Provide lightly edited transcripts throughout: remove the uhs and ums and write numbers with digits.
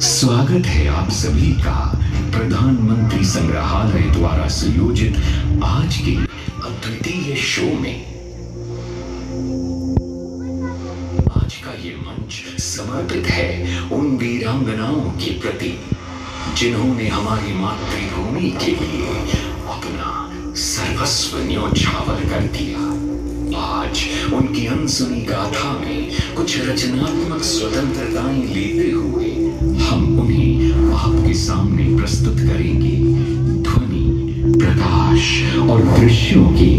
स्वागत है आप सभी का प्रधानमंत्री संग्रहालय द्वारा संयोजित आज के अद्वितीय शो में। आज का ये मंच समर्पित है उन वीरांगनाओं के प्रति जिन्होंने हमारी मातृभूमि के लिए अपना सर्वस्व न्योछावर कर दिया। आज उनकी अनसुनी गाथा में कुछ रचनात्मक स्वतंत्रताएं लेते हुए हम उन्हें आपके सामने प्रस्तुत करेंगे। ध्वनि, प्रकाश और दृश्यों के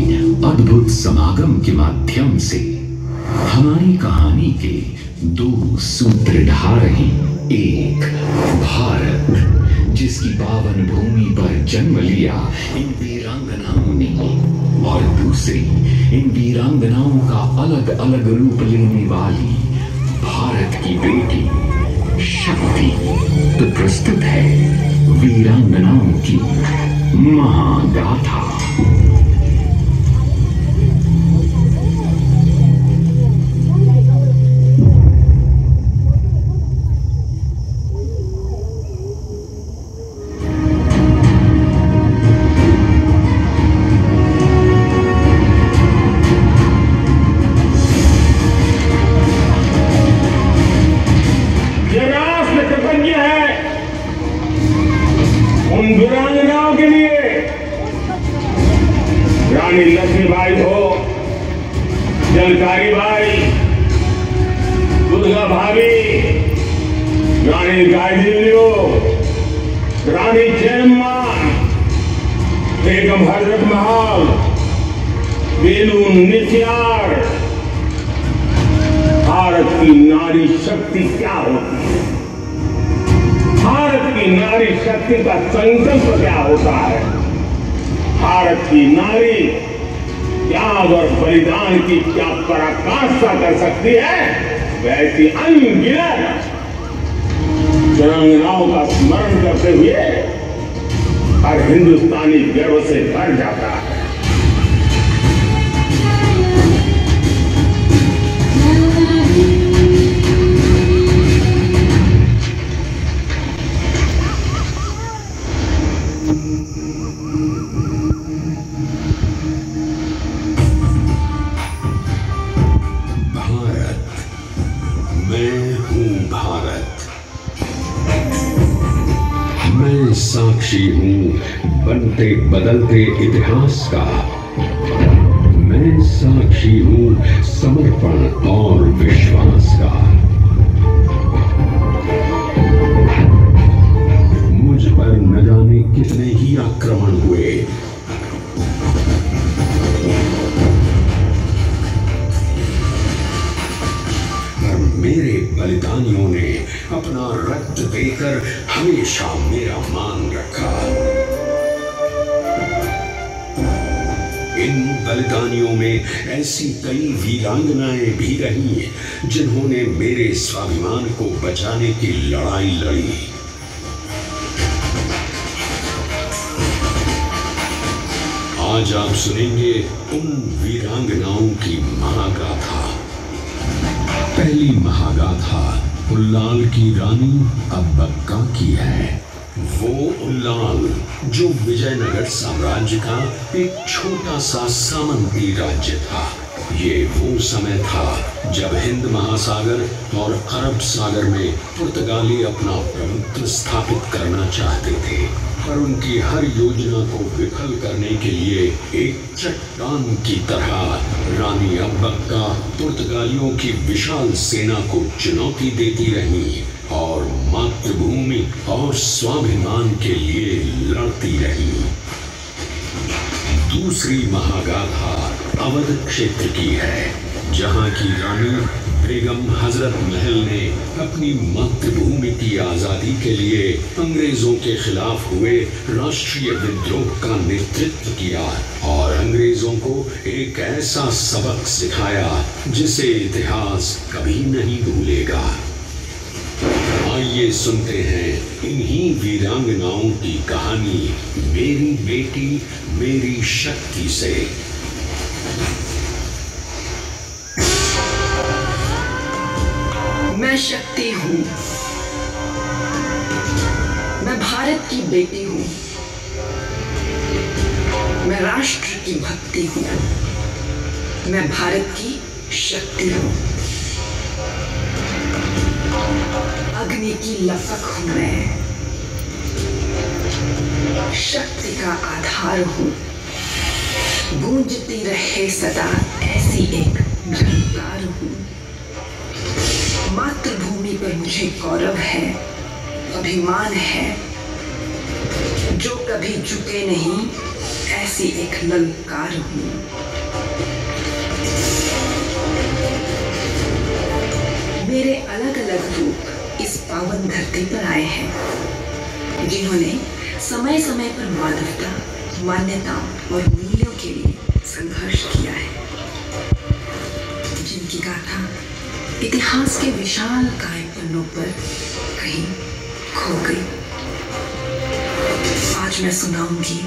अद्भुत समागम के माध्यम से हमारी कहानी के दो सूत्रधार हैं। एक भारत, जिसकी पावन भूमि पर जन्म लिया इन वीरांगनाओं ने, और दूसरी इन वीरांगनाओं का अलग अलग रूप लेने वाली भारत की बेटी शक्ति। तो प्रस्तुत है वीरांगनाओं की महागाथा। वीरांगनाओं के लिए रानी लक्ष्मीबाई हो, जलकारी बाई, दुर्गा भाभी, रानी गायदेवी हो, रानी जयम्मा, बेगम हजरत महल, बेलू निथियार। भारत की नारी शक्ति क्या होती है? भारत की नारी शक्ति का संकल्प क्या होता है? भारत की नारी त्याग और बलिदान की क्या पराकाष्ठा कर सकती है? वैसी अनगिनत वीरांगनाओं का स्मरण करते हुए हर हिंदुस्तानी गर्व से भर जाता है। मैं साक्षी हूँ बनते बदलते इतिहास का। मैं साक्षी हूँ समर्पण और विश्वास का। मुझ पर न जाने कितने ही आक्रमण हुए, मेरे बलिदानियों ने अपना रक्त देकर हमेशा मेरा मान रखा। इन बलिदानियों में ऐसी कई वीरांगनाएं भी रही जिन्होंने मेरे स्वाभिमान को बचाने की लड़ाई लड़ी। आज आप सुनेंगे उन वीरांगनाओं की महागाथा। पहली महागाथा उल्लाल की रानी अब्बक्का की है। वो उल्लाल जो विजयनगर साम्राज्य का एक छोटा सा सामंती राज्य था। ये वो समय था जब हिंद महासागर और अरब सागर में पुर्तगाली अपना प्रभुत्व स्थापित करना चाहते थे, पर उनकी हर योजना को विफल करने के लिए एक चट्टान की तरह रानी अब्बक्का पुर्तगालियों की विशाल सेना को चुनौती देती रही और मातृभूमि और स्वाभिमान के लिए लड़ती रही। दूसरी महागाथा अवध क्षेत्र की है, जहां की रानी बेगम हजरत महल ने अपनी मातृभूमि की आजादी आज़ादी के लिए अंग्रेजों के खिलाफ हुए राष्ट्रीय विद्रोह का नेतृत्व किया और अंग्रेजों को एक ऐसा सबक सिखाया जिसे इतिहास कभी नहीं भूलेगा। आइए सुनते हैं इन्हीं वीरांगनाओं की कहानी मेरी बेटी मेरी शक्ति से। मैं शक्ति हूँ, मैं भारत की बेटी हूँ, मैं राष्ट्र की भक्ति हूँ, मैं भारत की शक्ति हूँ। अग्नि की लपक हूँ मैं, शक्ति का आधार हूँ, गूंजती रहे सदा ऐसी एक झंकार हूँ। मातृभूमि पर मुझे गौरव है, अभिमान है, जो कभी झुके नहीं ऐसी एक ललकार हूँ। मेरे अलग अलग रूप इस पावन धरती पर आए हैं, जिन्होंने समय समय पर मानवता, मान्यता और मूल्यों के लिए संघर्ष किया है, जिनकी गाथा इतिहास के विशाल काय पन्नों पर कहीं खो गई। आज मैं सुनाऊंगी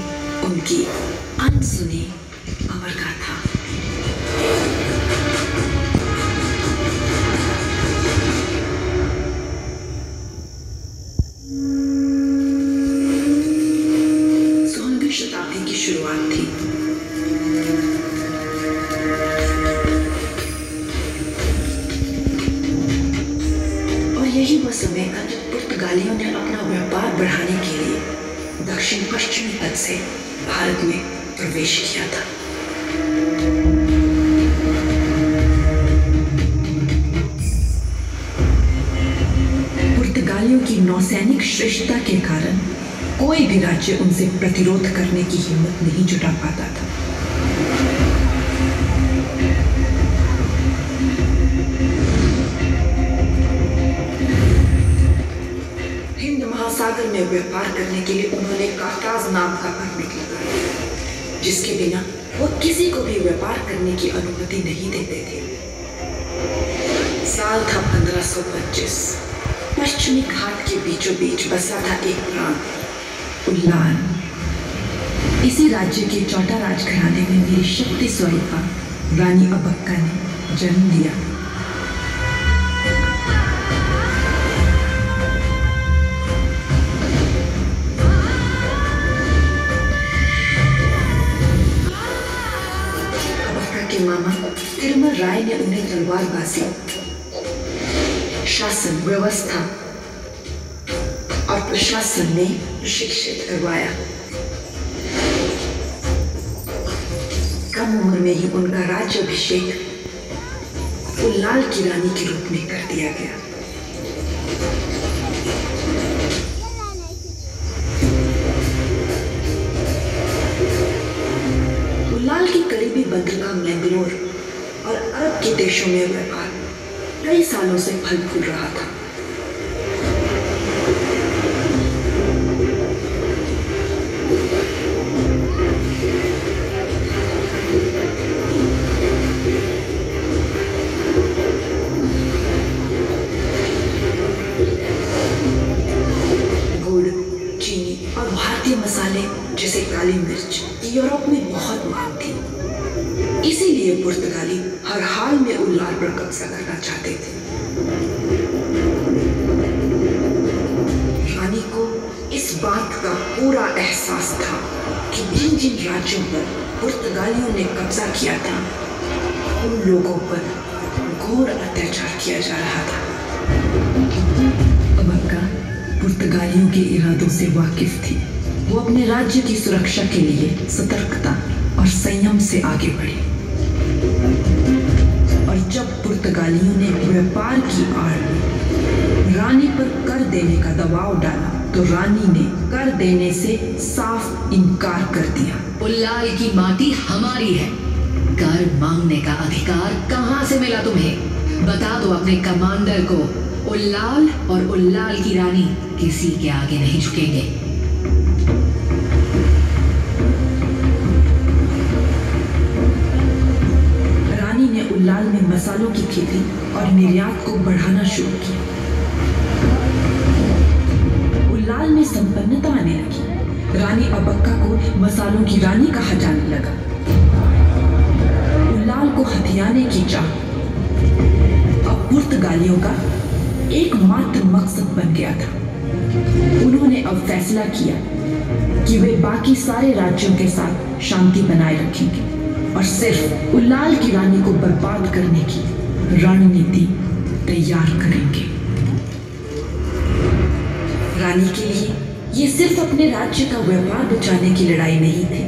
उनकी अनसुनी अमर गाथा। सोलहवीं शताब्दी की शुरुआत थी। यही वह समय था जब पुर्तगालियों ने अपना व्यापार बढ़ाने के लिए दक्षिण पश्चिमी तट से भारत में प्रवेश किया था। पुर्तगालियों की नौसैनिक श्रेष्ठता के कारण कोई भी राज्य उनसे प्रतिरोध करने की हिम्मत नहीं जुटा पाता था। सागर में व्यापार करने के लिए उन्होंने कार्ताज नाम का परमिट लगाया, जिसके बिना वो किसी को भी व्यापार करने की अनुमति नहीं देते थे। साल था 1525। पश्चिमी घाट के बीचों बीच बसा था एक प्रांत उल्लाल। इसी राज्य के चौटा राजघराने में मेरी शक्ति स्वरूपा रानी अबक्का ने जन्म लिया। मामा तिरुमल राय ने उन्हें तलवारबाजी, शासन व्यवस्था और प्रशासन में प्रशिक्षित करवाया। कम उम्र में ही उनका राज्याभिषेक उल्लाल की रानी के रूप में कर दिया गया। उल्लाल की करीबी बंदरगाह मैंगलोर और अरब के देशों में व्यापार कई सालों से फल फूल रहा था। गुड़, चीनी और भारतीय मसाले जैसे काली मिर्च यूरोप में बहुत मांग थी। इसीलिए पुर्तगाली हर हाल में उल्लाल पर कब्जा करना चाहते थे। रानी को इस बात का पूरा एहसास था कि जिन जिन राज्यों पर पुर्तगालियों ने कब्जा किया था, उन लोगों पर घोर अत्याचार किया जा रहा था। अबक्का पुर्तगालियों के इरादों से वाकिफ थी। वो अपने राज्य की सुरक्षा के लिए सतर्कता और संयम से आगे बढ़ी। और जब पुर्तगालियों ने व्यापार की आड़ में रानी पर कर देने का दबाव डाला, तो रानी ने कर देने से साफ इनकार कर दिया। उल्लाल की माटी हमारी है, कर मांगने का अधिकार कहाँ से मिला तुम्हें? बता दो अपने कमांडर को उल्लाल और उल्लाल की रानी किसी के आगे नहीं झुकेंगे। रानी ने उल्लाल में मसालों की खेती और निर्यात को बढ़ाना शुरू किया। उल्लाल में संपन्नता आने लगी। रानी अबक्का को मसालों की रानी कहा जाने लगा। उल्लाल को हथियाने की चाह अब पुर्तगालियों का एकमात्र मकसद बन गया था। उन्होंने अब फैसला किया कि वे बाकी सारे राज्यों के साथ शांति बनाए रखेंगे और सिर्फ उल्लाल की रानी को बर्बाद करने की रणनीति तैयार करेंगे। रानी के लिए ये सिर्फ अपने राज्य का व्यापार बचाने की लड़ाई नहीं थी।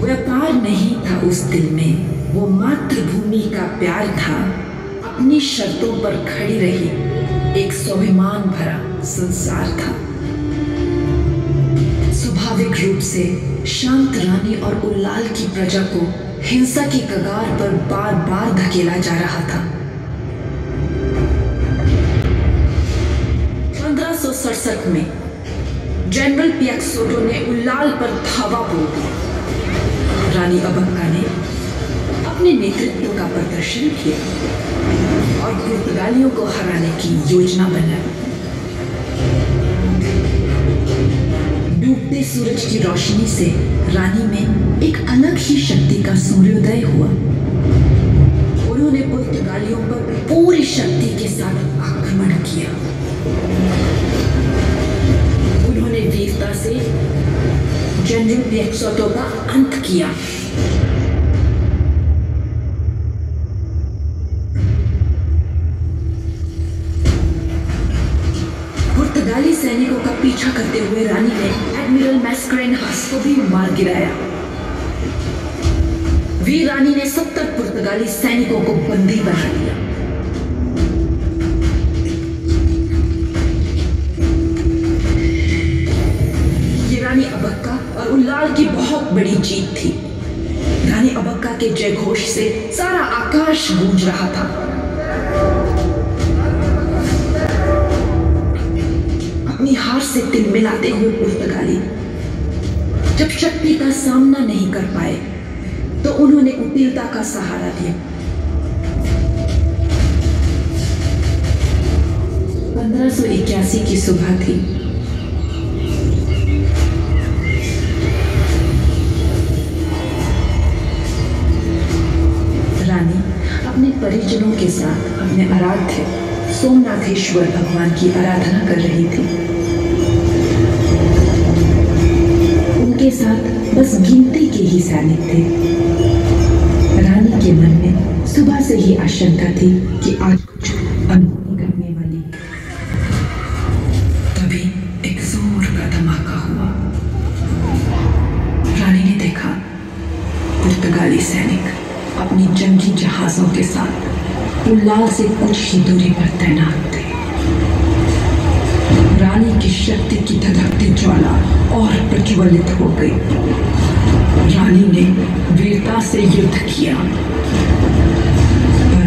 व्यापार नहीं था उस दिल में, वो मातृभूमि का प्यार था। अपनी शर्तों पर खड़ी रही एक स्वाभिमान भरा संसार था। स्वाभाविक रूप से शांत रानी और उल्लाल की प्रजा को हिंसा की कगार पर बार बार धकेला जा रहा था। 1567 में जनरल पियाक्सोटो ने उल्लाल पर धावा बोल दिया। रानी अबक्का ने अपने नेतृत्व का प्रदर्शन किया और पुर्तगालियों को हराने की योजना बनाई। डूबते सूरज की रोशनी से रानी में एक अलग ही शक्ति का सूर्योदय हुआ। उन्होंने पुर्तगालियों पर पूरी शक्ति के साथ आक्रमण किया। उन्होंने वीरता से जनरल पियाक्सोटो का अंत किया। पुर्तगाली सैनिकों का पीछा करते हुए रानी ने एडमिरल मैस्करेनहास को भी मार गिराया। वीर रानी ने 70 पुर्तगाली सैनिकों को बंदी बना लिया। ये रानी अबक्का और उल्लाल की बहुत बड़ी जीत थी। रानी अबक्का के जय घोष से सारा आकाश गूंज रहा था। अपनी हार से तिलमिलाते हुए पुर्तगाली जब शक्ति का सामना नहीं कर पाए तो उन्होंने कुटिलता का सहारा दिया। 1581 की सुबह थी। रानी अपने परिजनों के साथ अपने आराध्य सोमनाथेश्वर भगवान की आराधना कर रही थी। उनके साथ बस गिनती के ही सैनिक थे। रानी के मन में सुबह से ही आशंका थी कि आज कुछ अनहोनी घटने वाली है। तभी एक जोर का धमाका हुआ। रानी ने देखा पुर्तगाली सैनिक अपनी जंगी जहाजों के साथ उल्लाल से कुछ ही दूरी पर तैनात थे। रानी की शक्ति की धधकती ज्वाला और प्रज्वलित हो गई। रानी ने वीरता से युद्ध किया, पर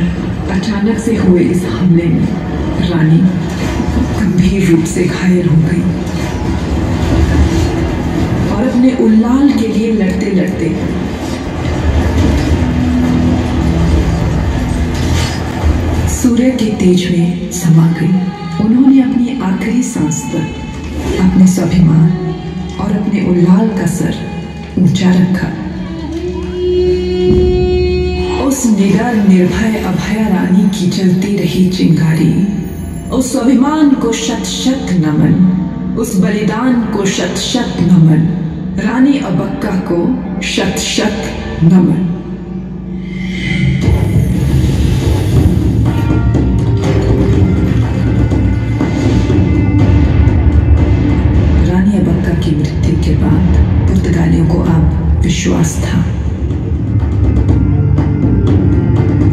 अचानक से हुए इस हमले में रानी गंभीर रूप से घायल हो गई और अपने उल्लाल के लिए लड़ते लड़ते सूर्य के तेज में समा गई। उन्होंने अपनी आखिरी सांस तक अपने स्वाभिमान और अपने उल्लाल का सर ऊंचा रखा। उस निडर निर्भय अभया रानी की जलती रही चिंगारी, उस स्वाभिमान को शत शत नमन, उस बलिदान को शत शत नमन, रानी अबक्का को शत शत नमन। की मृत्यु के बाद पुर्तगालियों को अब विश्वास था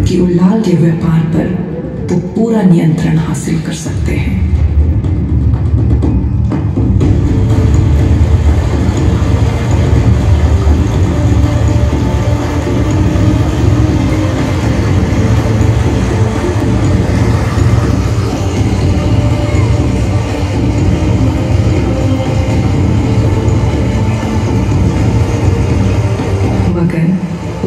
कि उल्लाल के व्यापार पर वो पूरा नियंत्रण हासिल कर सकते हैं।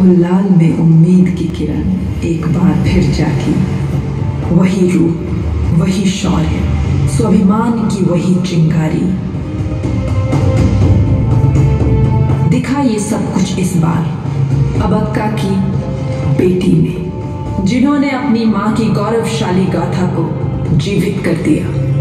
उल्लाल में उम्मीद की किरण एक बार फिर जागी। वही रूप, वही शौर्य, स्वाभिमान की वही चिंगारी। दिखा ये सब कुछ इस बार अबक्का की बेटी ने, जिन्होंने अपनी मां की गौरवशाली गाथा को जीवित कर दिया।